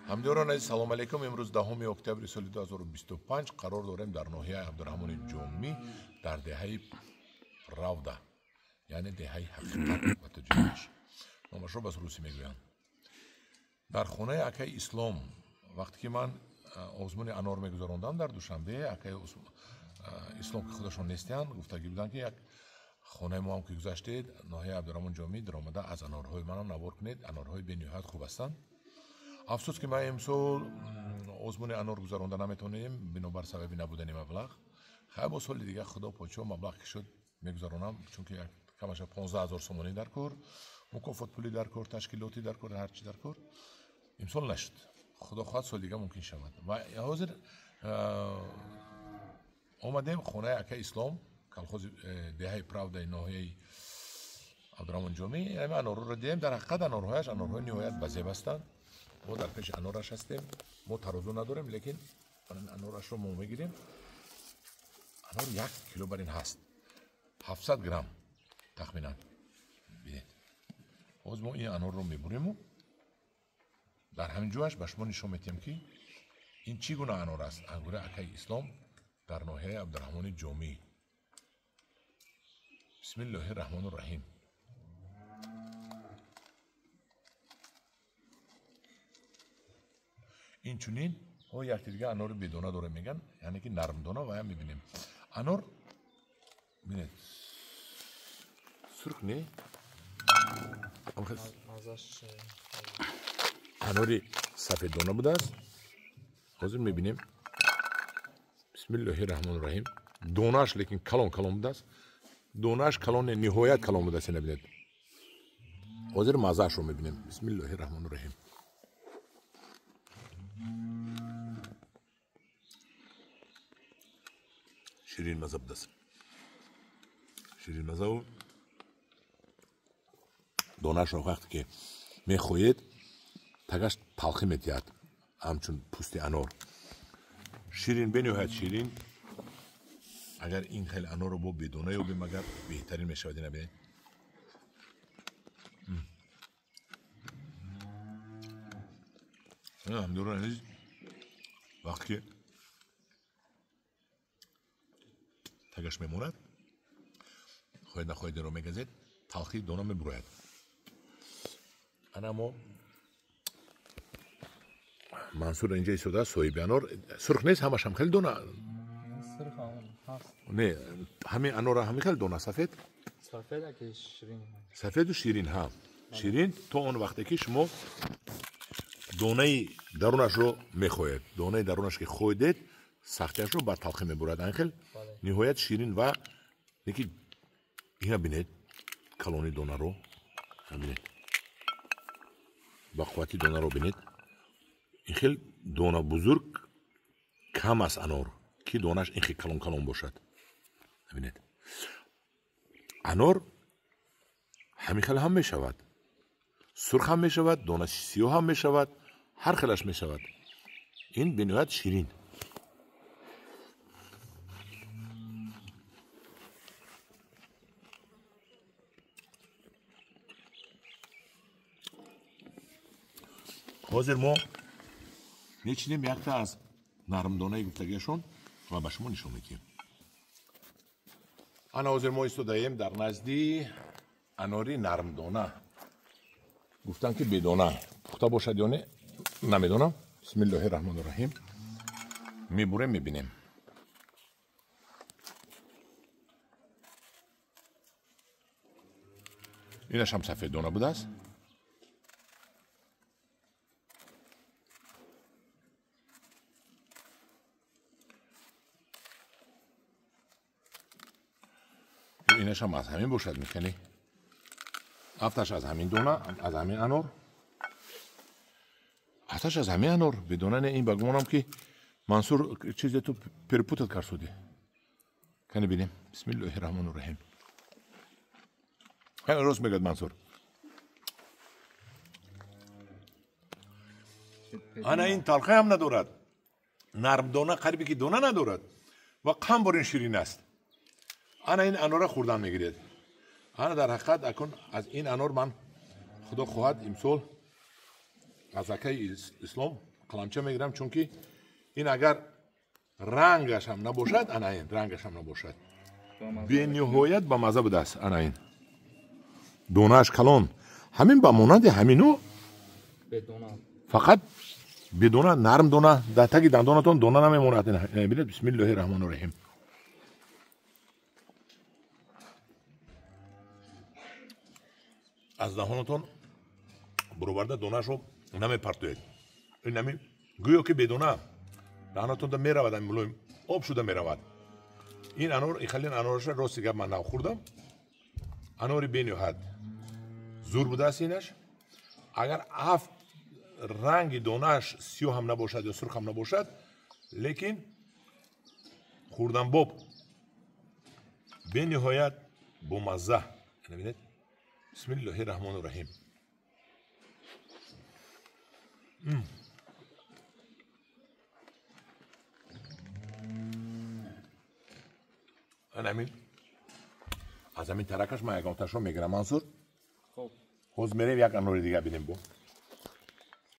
ҳамдиёрон азиз, салому алайкум. имрӯз 10 октябри соли 2025 қарор дорем дар ноҳияи Абдураҳмони Ҷомӣ дар деҳаи правда, яъне деҳаи ҳақиқат ба таҷрибаш. номашро ба русӣ мегӯям. дар хонаи акаи Ислом вақте ки ман озмуни анор мегузарондам дар Душанбе, акаи Ислом ки худашон нестиянд, гуфтагӣ буданд ки як хонаи мо ҳам ки гузаштед, ноҳияи Абдураҳмони Ҷомӣ даромада аз анорҳои манам навор кунед, анорҳои бениҳоят хуб ҳастанд. афсус ки ма имсол озмуни анор гузаронда наметавонем бинобар сабаби набудани маблағ. хай бо соли дигар худо подшоҳ маблағ ки шуд мегузаронам, чунки камаша 15 000 сомонӣ дар кор, мукофот пули дар кор, ташкилоти дар кор, ҳарчи дар кор. имсол нашуд. худо хоҳад соли дигар мумкин шавад. ва ҳозир омадем хонаи акаи Ислом, колхози деҳаи правдаи ноҳияи Абдураҳмони Ҷомӣ. ҳамин анорҳоро диҳем. дар ҳақиқат анорҳояш анорҳои ниҳоят базеб ҳастанд. мо дар пеши анораш ҳастем. мо тарозу надорем, лекин анорашро мо мегирем. анор 1 кило бар ин ҳаст. 700 грамм тахминан. бинед. ҳозир мо ин анорро мебурему. дар ҳамин ҷояш ба шумо нишон медиҳем ки ин чӣ гуна анор аст. ангура акаи Ислом дар ноҳияи Абдураҳмони Ҷомӣ. бисмиллоҳи раҳмони раҳим. инчунин ҳо якти дига анори бедона дора меган, яъне ки нармдона. ва ям мебинем анор бинед сурх не анори сафеддона будааст. ҳозир мебинем бисмиллоҳи раҳмони раҳим. донааш лекин калон калон будааст. донааш калоне ниҳоят калон будааст. ина бинед. ҳозир мазаашро мебинем. бисмиллоҳи раҳмони раҳим. ширин маза будааст. ширин мазаву донаашро вақте ки мехоед тагаш талхӣ медиҳад, ҳамчун пӯсти анор. ширин, бениҳоят ширин. агар ин хел анорро бо бедона ёбем, агар беҳтарин мешавад. ина бинед. ҳамдиёрон азиз, вақте ки тагаш мемонад, хоҳед нахоҳед инро мегазед, талхи дона мебурояд. ана мо Мансур инҷа истодааст, соҳиби анор. сурх нест, ҳамаш ҳам хеле дона. не ҳамин анора ҳамин хеле дона сафед. сафеду ширин. ҳа ширин то он вақте ки шумо донаи дарунашро мехоҳед. донаи дарунаш ки хоҳедед, сахтиашро ба талхӣ мебурад. анхел ниҳоят ширин. ва неки ина бинед калони донаро бинед, ба қуввати донаро бинед. ин хел дона бузург кам аст анор ки донаш ин хел калон калон бошад. бинед анор ҳамин хел ҳам мешавад. сурх ҳам мешавад, донаши сиёҳ ҳам мешавад, ҳар хелаш мешавад. ин бениҳоят ширин. ҳозир мо мечинем якта аз нармдонаи гуфтагиашон ва ба шумо нишон медиҳем. ана ҳозир мо истодаем дар назди анори нармдона. гуфтанд ки бедона пухта бошад ё не, намедонам. бисмиллоҳи раҳмони раҳим. мебурем, мебинем. инаш ҳам сафеддона будааст. инаш ҳам аз ҳамин бошад. механи ҳафташ аз ҳамин дона, аз ҳамин анор. ҳафташ аз ҳамин анор бедона не. ин ба гумонам ки Мансур чизе ту перепутат карсуди. кани бинем. бисмиллоҳи раҳмони раҳим. рост мегӯяд Мансур. ана ин талхӣ ҳам надорад. нармдона қариби ки дона надорад ва қам бор ин ширин аст. ана ин анора хӯрдан мегиред. ана дар ҳақиқат акун аз ин анор ман худо хоҳад имсол аз акаи Ислом قلمچه میگیرم چون که این اگر رنگش هم نباشد انا این رنگش هم نباشد به نهایت با مزه بوده است. انا این دونهش کلان همین با مانند همینو فقط بدونه نرم دونه در تک دندانتون دونه نمیموند. ببینید بسم الله الرحمن الرحیم. از دهانتون برآورده دونهشو نمیپرتوید. این نمی گویا که بدونه دهانتون میرود ملایم آب شده میرود. این انار خیلی انارش راستی گپ من نخوردم. اناری بنیهد زور بوده است اینش. اگر رنگ دونهش سیاه هم نباشد یا سرخ هم نباشد لیکن خوردن باب به نهایت با مزه. ببینید بسم الله الرحمن الرحیم. همین از همین ترکش من یک آتش رو میگیرم منصور. خب میریم یک انار دیگه بینیم با